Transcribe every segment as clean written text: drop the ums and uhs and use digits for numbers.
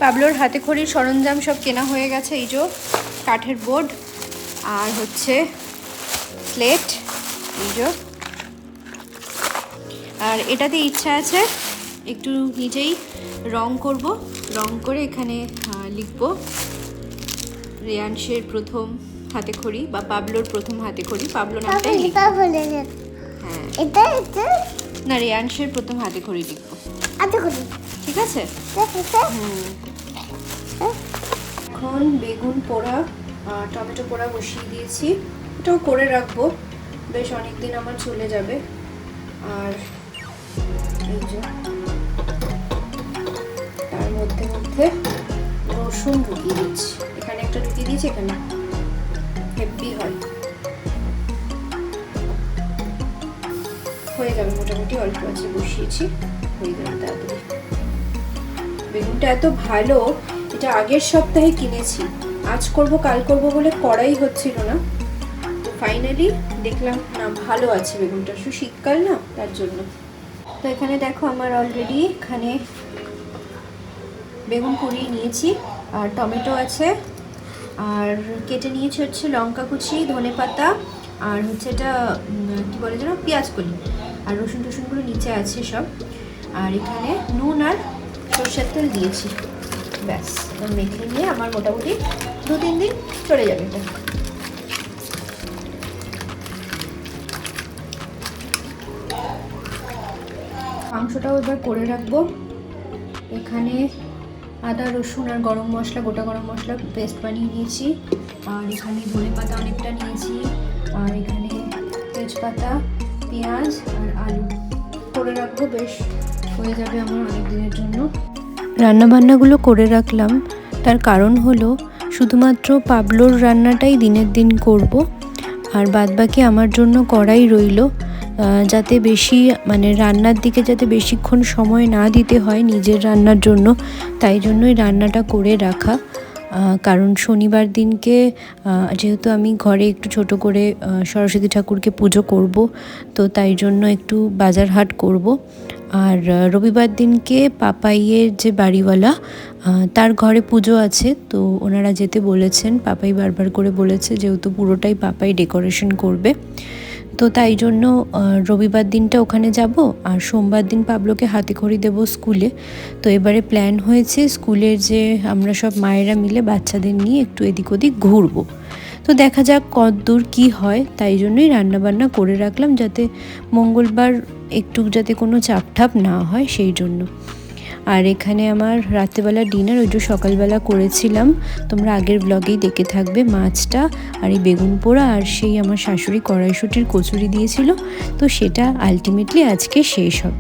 পাবলোর হাতে খড়ির সরঞ্জাম সব কেনা হয়ে গেছে। এই যে কাঠের বোর্ড আর হচ্ছে স্লেট, এই যে। আর এটাতে ইচ্ছা আছে একটু নিজেই রং করব, রং করে এখানে লিখব রেয়াংশের প্রথম হাতে খড়ি বা পাবলোর প্রথম হাতে খড়ি। পাবলো নামটাই লিখব। হ্যাঁ, এটা না, রেয়াংশের প্রথম হাতে খড়ি লিখব। ঠিক আছে। এখন বেগুন পোড়া, টমেটো পোড়া বসিয়ে দিয়েছি। এটাও করে রাখবো, বেশ অনেকদিন আমার চলে যাবে। আর এই যে তার মধ্যে মধ্যে রসুন ঢুকিয়ে দিচ্ছি। এখানে একটা ঢুকিয়ে দিয়েছি, এখানে হেভি হয়। হয়ে যাবে মোটামুটি, অল্প আছে বসিয়েছি, হয়ে যাবে তাড়াতাড়ি। বেগুনটা এত ভালো, এটা আগের সপ্তাহে কিনেছি, আজ করব কাল করব বলে করাই হচ্ছিল না। তো ফাইনালি দেখলাম না, ভালো আছে বেগুনটা, শুধু শীতকাল না, তার জন্য। তো এখানে দেখো আমার অলরেডি এখানে বেগুন কুড়িয়ে নিয়েছি, আর টমেটো আছে, আর কেটে নিয়েছি হচ্ছে লঙ্কা কুচি, ধনে পাতা, আর হচ্ছে এটা কী বলে যেন, পেঁয়াজ কলি, আর রসুন টসুনগুলো নিচে আছে সব। আর এখানে নুন আর সরষের তেল দিয়েছি, ব্যাস। মেখে নিয়ে আমার মোটামুটি 2-3 দিন চলে যাবে এটা। মাংসটাও এবার করে রাখবো। এখানে আদা রসুন আর গরম মশলা, গোটা গরম মশলা পেস্ট বানিয়ে নিয়েছি, আর এখানে ধনে পাতা অনেকটা নিয়েছি, আর এখানে তেজপাতা, পেঁয়াজ আর আলু করে রাখবো, বেশ হয়ে যাবে আমার অনেক দিনের জন্য। রান্নাবান্নাগুলো করে রাখলাম, তার কারণ হলো শুধুমাত্র পাবলোর রান্নাটাই দিনের দিন করব, আর বাদবাকি আমার জন্য করাই রইল, যাতে বেশি মানে রান্নার দিকে যাতে বেশিক্ষণ সময় না দিতে হয় নিজের রান্নার জন্য, তাই জন্যই রান্নাটা করে রাখা। কারণ শনিবার দিনকে যেহেতু আমি ঘরে একটু ছোট করে সরস্বতী ঠাকুরকে পুজো করব, তো তাই জন্য একটু বাজার হাট করব। আর রবিবার দিনকে পাপাইয়ের যে বাড়িওয়ালা, তার ঘরে পুজো আছে, তো ওনারা যেতে বলেছেন। পাপাই বারবার করে বলেছে, যেহেতু পুরোটাই পাপাই ডেকোরেশন করবে, তো তাই জন্য রবিবার দিনটা ওখানে যাব, আর সোমবার দিন পাবলোকে হাতে খড়ি দেবো স্কুলে। তো এবারে প্ল্যান হয়েছে স্কুলের যে আমরা সব মায়েরা মিলে বাচ্চাদের নিয়ে একটু এদিক ওদিক ঘুরবো। তো দেখা যাক কতদূর কী হয়, তাই জন্যই রান্নাবান্না করে রাখলাম, যাতে মঙ্গলবার একটু যাতে কোনো চাপঠাপ না হয় সেই জন্য। আর এখানে আমার রাত্রেবেলা ডিনার ওই যে সকালবেলা করেছিলাম, তোমরা আগের ব্লগেই দেখে থাকবে, মাছটা আর এই বেগুন পোড়া, আর সেই আমার শাশুড়ি কড়াইশুঁটির কচুরি দিয়েছিল, তো সেটা আলটিমেটলি আজকে শেষ হবে।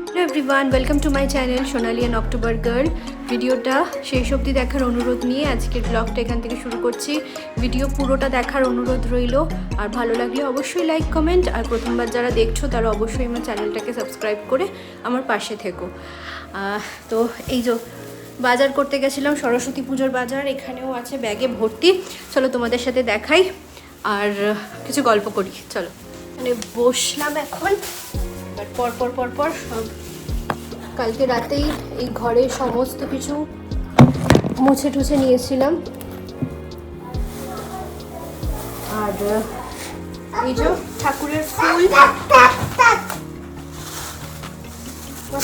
Hello everyone, welcome to my channel Sonali and October girl. ভিডিওটা শেষ অবধি দেখার অনুরোধ নিয়ে আজকের ব্লগটা এখান থেকে শুরু করছি। ভিডিও পুরোটা দেখার অনুরোধ রইল, আর ভালো লাগলে অবশ্যই লাইক কমেন্ট, আর প্রথমবার যারা দেখছো তারা অবশ্যই আমার চ্যানেলটাকে সাবস্ক্রাইব করে আমার পাশে থেকো। তো এই যে বাজার করতে গেছিলাম, সরস্বতী পুজোর বাজার, এখানেও আছে ব্যাগে ভর্তি। চলো তোমাদের সাথে দেখাই আর কিছু গল্প করি। চলো, মানে বসলাম এখন, পর সব কালকে রাতেই এই ঘরে সমস্ত কিছু মুছে টুছে নিয়েছিলাম। আর এই যে ঠাকুরের ফুল,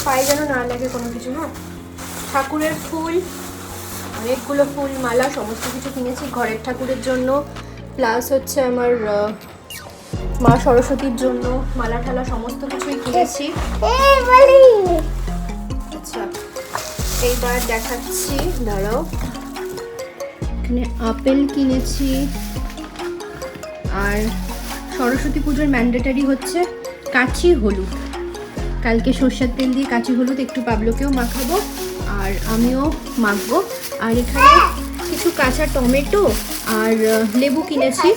পায়ে যেন না লাগে কোনো কিছু, না, ঠাকুরের ফুল, অনেকগুলো ফুল মালা সমস্ত কিছু কিনেছি ঘরের ঠাকুরের জন্য, প্লাস হচ্ছে আমার মা সরস্বতীর জন্য মালা ঠালা সমস্ত কিছুই কিনেছি। আচ্ছা, এইবার দেখাচ্ছি, দাঁড়াও। এখানে আপেল কিনেছি, আর সরস্বতী পুজোর ম্যান্ডেটারি হচ্ছে কাঁচি হলুদ। কালকে সর্ষের তেল দিয়ে কাঁচি হলুদ একটু পাবলোকেও মাখাবো, আর আমিও মাখবো। আর এখানে কিছু কাঁচা টমেটো আর লেবু কিনেছি।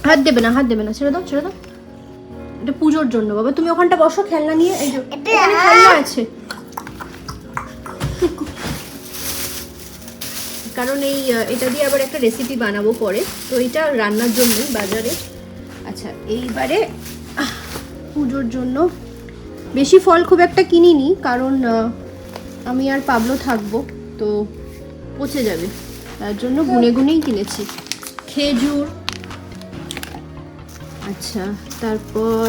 হাত দেবে না, ছেড়ে দাও। এটা পুজোর জন্য। বাবা তুমি ওখানটা বসো খেলনা নিয়ে, এই যে এখানে খেলনা আছে, কারণ এটা দিয়ে আবার একটা রেসিপি বানাবো পরে, তো এটা রান্নার জন্যই বাজারে। আচ্ছা, এইবারে পুজোর জন্য বেশি ফল খুব একটা কিনিনি, কারণ আমি আর পাবলো থাকবো, তো পচে যাবে, তার জন্য গুনে গুনেই কিনেছি। খেজুর, আচ্ছা তারপর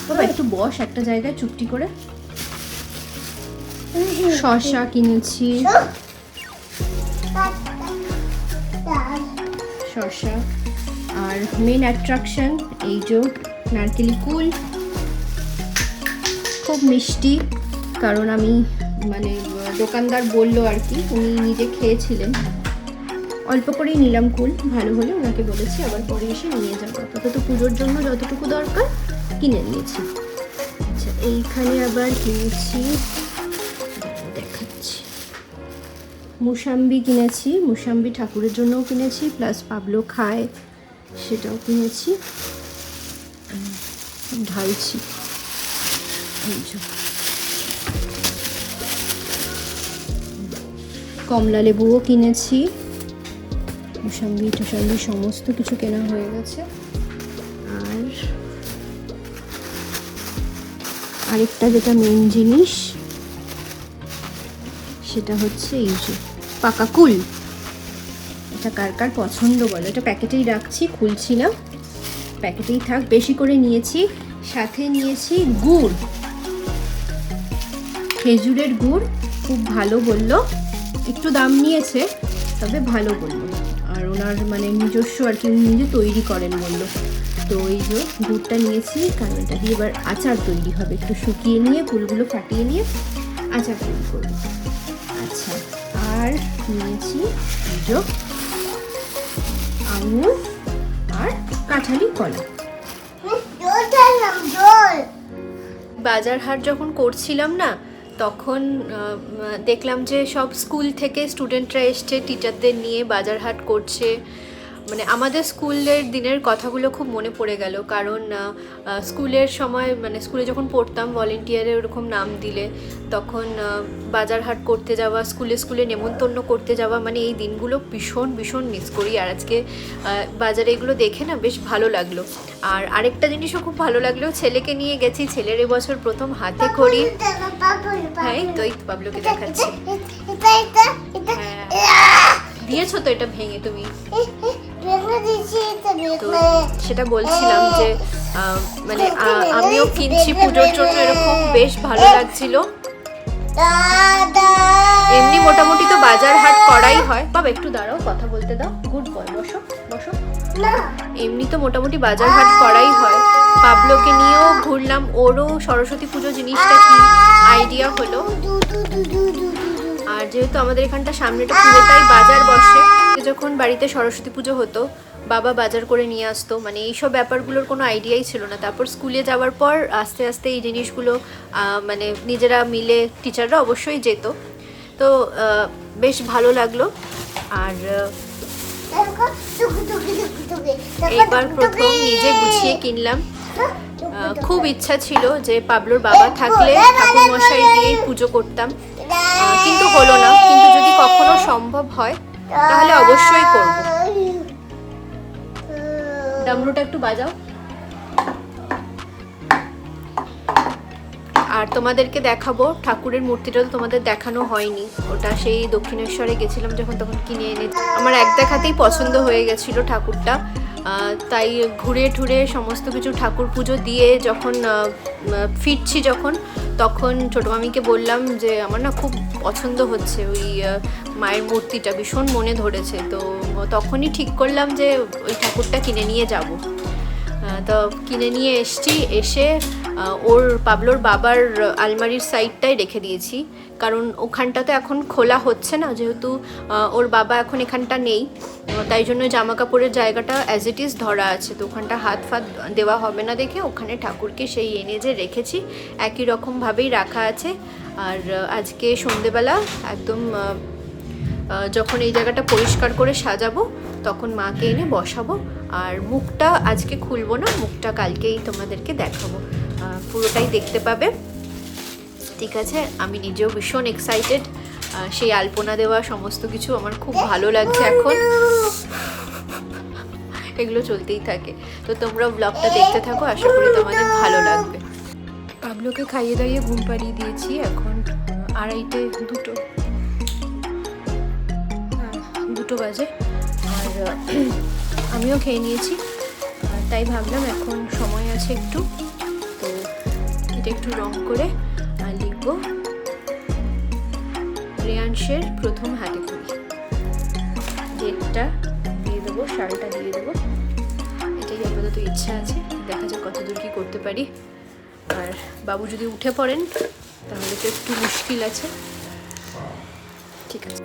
বাবা একটু বস একটা জায়গায় চুপটি করে। শসা কিনেছি, শসা, আর মেন অ্যাট্রাকশন এই যে নারকেলি কুল, খুব মিষ্টি, কারণ আমি মানে দোকানদার বললো আর কি, উনি নিজে খেয়েছিলেন, অল্প করেই নিলাম কুল, ভালো হলে ওনাকে বলেছি আবার পরে এসে নিয়ে যাবো, আপাতত পুজোর জন্য যতটুকু দরকার কিনে নিয়েছি। আচ্ছা এইখানে আবার কিনেছি, দেখাচ্ছি, মুসাম্বি কিনেছি, মুসাম্বি ঠাকুরের জন্যও কিনেছি, প্লাস পাবলো খায় সেটাও কিনেছি, ঢালছি। কমলা লেবুও কিনেছি, মুসাম্বি টুসাম্বি সমস্ত কিছু কেনা হয়ে গেছে। আর আরেকটা যেটা মেন জিনিস সেটা হচ্ছে এই যে পাকা কুল, এটা কার কার পছন্দ বলো, এটা প্যাকেটেই রাখছি, খুলছি না, প্যাকেটেই থাক, বেশি করে নিয়েছি। সাথে নিয়েছি গুড়, খেজুরের গুড়, খুব ভালো বললো, একটু দাম নিয়েছে তবে ভালো বললো, আর ওনার মানে নিজস্ব আর কি, নিজে তৈরি করেন বললো। তো এই যে গুড়টা নিয়েছি, কারণ এটা দিয়ে এবার আচার তৈরি হবে, একটু শুকিয়ে নিয়ে কুলগুলো ফাটিয়ে নিয়ে আচার তৈরি করবো। আচ্ছা আর নিয়েছি এই যে আঙুর আর কাঁঠালি কলা। বাজার হাট যখন করছিলাম না, তখন দেখলাম যে সব স্কুল থেকে স্টুডেন্টরা এসছে, টিচারদের নিয়ে বাজার হাট করছে, মানে আমাদের স্কুলের দিনের কথাগুলো খুব মনে পড়ে গেল, কারণ স্কুলের সময় মানে স্কুলে যখন পড়তাম ভলেন্টিয়ারে ওরকম নাম দিলে তখন বাজার হাট করতে যাওয়া, স্কুলে স্কুলে নেমন্তন্ন করতে যাওয়া, মানে এই দিনগুলো ভীষণ ভীষণ মিস করি। আর আজকে বাজারে এগুলো দেখে না বেশ ভালো লাগলো। আর আরেকটা জিনিসও খুব ভালো লাগলো, ছেলেকে নিয়ে গেছি, ছেলের এবছর প্রথম হাতে খড়ি। হ্যাঁ তো এই পাবলোকে দেখাচ্ছি, দিয়েছো তো এটা ভেঙে তুমি, তো সেটা বলছিলাম যে মানে আমিও কিনছি পুজোর জন্য, এরকম বেশ ভালো লাগছিল। এমনি মোটামুটি তো বাজার হাট করাই হয়। বাবা একটু দাঁড়াও, কথা বলতে দাও, গুড বয়, বসো বসো। এমনি তো মোটামুটি বাজার হাট করাই হয়, পাবলোকে নিয়েও ঘুরলাম, ওরও সরস্বতী পুজো জিনিসটা কি আইডিয়া হলো। আর যেহেতু আমাদের এখানটা সামনেটা পুরোটাই বাজার বসে, যখন বাড়িতে সরস্বতী পুজো হতো বাবা বাজার করে নিয়ে আসতো, মানে এইসব ব্যাপারগুলোর কোনো আইডিয়াই ছিল না। তারপর স্কুলে যাওয়ার পর আস্তে আস্তে এই জিনিসগুলো মানে নিজেরা মিলে, টিচাররা অবশ্যই যেত, তো বেশ ভালো লাগলো। আর এইবার প্রথম নিজে গুছিয়ে কিনলাম, খুব ইচ্ছা ছিল যে পাবলোর বাবা থাকলে ঠাকুরমশাই দিয়েই পুজো করতাম, কিন্তু হলো না, কিন্তু যদি কখনো সম্ভব হয় তাহলে অবশ্যই করব। ডামরুটা একটু বাজাও। আর তোমাদেরকে দেখাবো ঠাকুরের মূর্তিটা, তো তোমাদের দেখানো হয়নি, ওটা সেই দক্ষিণেশ্বরে গেছিলাম যখন, তখন কিনে এনে আমার এক দেখাতেই পছন্দ হয়ে গেছিলো ঠাকুরটা, তাই ঘুরে ঠুরে সমস্ত কিছু ঠাকুর পুজো দিয়ে যখন ফিরছি তখন ছোটো মামিকে বললাম যে আমার না খুব পছন্দ হচ্ছে ওই মায়ের মূর্তিটা, ভীষণ মনে ধরেছে, তো তখনই ঠিক করলাম যে ওই ঠাকুরটা কিনে নিয়ে যাব। তো কিনে নিয়ে এসে ওর পাবলোর বাবার আলমারির সাইডটাই রেখে দিয়েছি, কারণ ওখানটা তো এখন খোলা হচ্ছে না, যেহেতু ওর বাবা এখন এখানটা নেই, তাই জন্য জামা কাপড়ের জায়গাটা অ্যাজ ইট ইজ ধরা আছে, তো ওখানটা হাত ফাত দেওয়া হবে না দেখে ওখানে ঠাকুরকে সেই এনে যে রেখেছি একই রকমভাবেই রাখা আছে। আর আজকে সন্ধেবেলা একদম যখন এই জায়গাটা পরিষ্কার করে সাজাবো তখন মাকে এনে বসাবো, আর মুখটা আজকে খুলবো না, মুখটা কালকেই তোমাদেরকে দেখাবো, পুরোটাই দেখতে পাবে, ঠিক আছে? আমি নিজেও ভীষণ এক্সাইটেড, সেই আলপনা দেওয়া সমস্ত কিছু আমার খুব ভালো লাগছে এখন, এগুলো চলতেই থাকে। তো তোমরা ব্লগটা দেখতে থাকো, আশা করি তোমাদের ভালো লাগবে। পাবলোকে খাইয়ে দাইয়ে ঘুম পাড়িয়ে দিয়েছি। এখন 2:30 বাজে, আর আমিও খেয়ে নিয়েছি। আর তাই ভাবলাম এখন সময় আছে একটু, তো এটা একটু রং করে আর লিখবো রেয়াংশের প্রথম হাতে খড়ি। ডেটটা দিয়ে দেবো, সালটা দিয়ে দেবো, এটাই আপাতত ইচ্ছা আছে। দেখা যাক কতদূর কী করতে পারি। আর বাবু যদি উঠে পড়েন তাহলে তো একটু মুশকিল আছে। ঠিক আছে,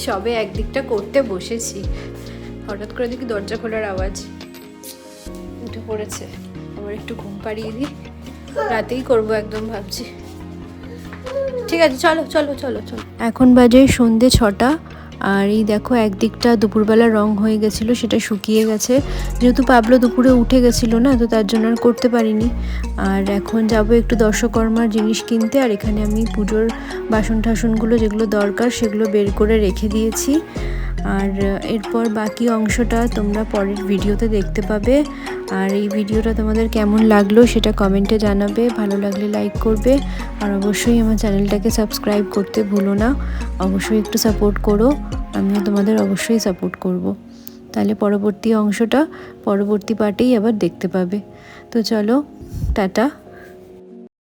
সবে একদিকটা করতে বসেছি, হঠাৎ করে দেখি দরজা খোলার আওয়াজ, উঠে পড়েছে। আবার একটু ঘুম পাড়িয়ে দিই, রাতেই করবো একদম ভাবছি। ঠিক আছে, চলো চলো চলো চলো। এখন বাজে সন্ধে 6টা, আর এই দেখো একদিকটা দুপুরবেলা রং হয়ে গেছিলো, সেটা শুকিয়ে গেছে। যেহেতু পাবলো দুপুরে উঠে গেছিলো না, তো তার জন্য আর করতে পারিনি। আর এখন যাব একটু দর্শকর্মার জিনিস কিনতে। আর এখানে আমি পুজোর বাসন টাসনগুলো যেগুলো দরকার সেগুলো বের করে রেখে দিয়েছি। আর এরপর বাকি অংশটা তোমরা পরের ভিডিওতে দেখতে পাবে। আর এই ভিডিওটা তোমাদের কেমন লাগলো সেটা কমেন্টে জানাবে, ভালো লাগলে লাইক করবে, আর অবশ্যই আমার চ্যানেলটাকে সাবস্ক্রাইব করতে ভুলো না। অবশ্যই একটু সাপোর্ট করো, আমিও তোমাদের অবশ্যই সাপোর্ট করব। তাহলে পরবর্তী অংশটা পরবর্তী পার্টেই আবার দেখতে পাবে। তো চলো, টাটা।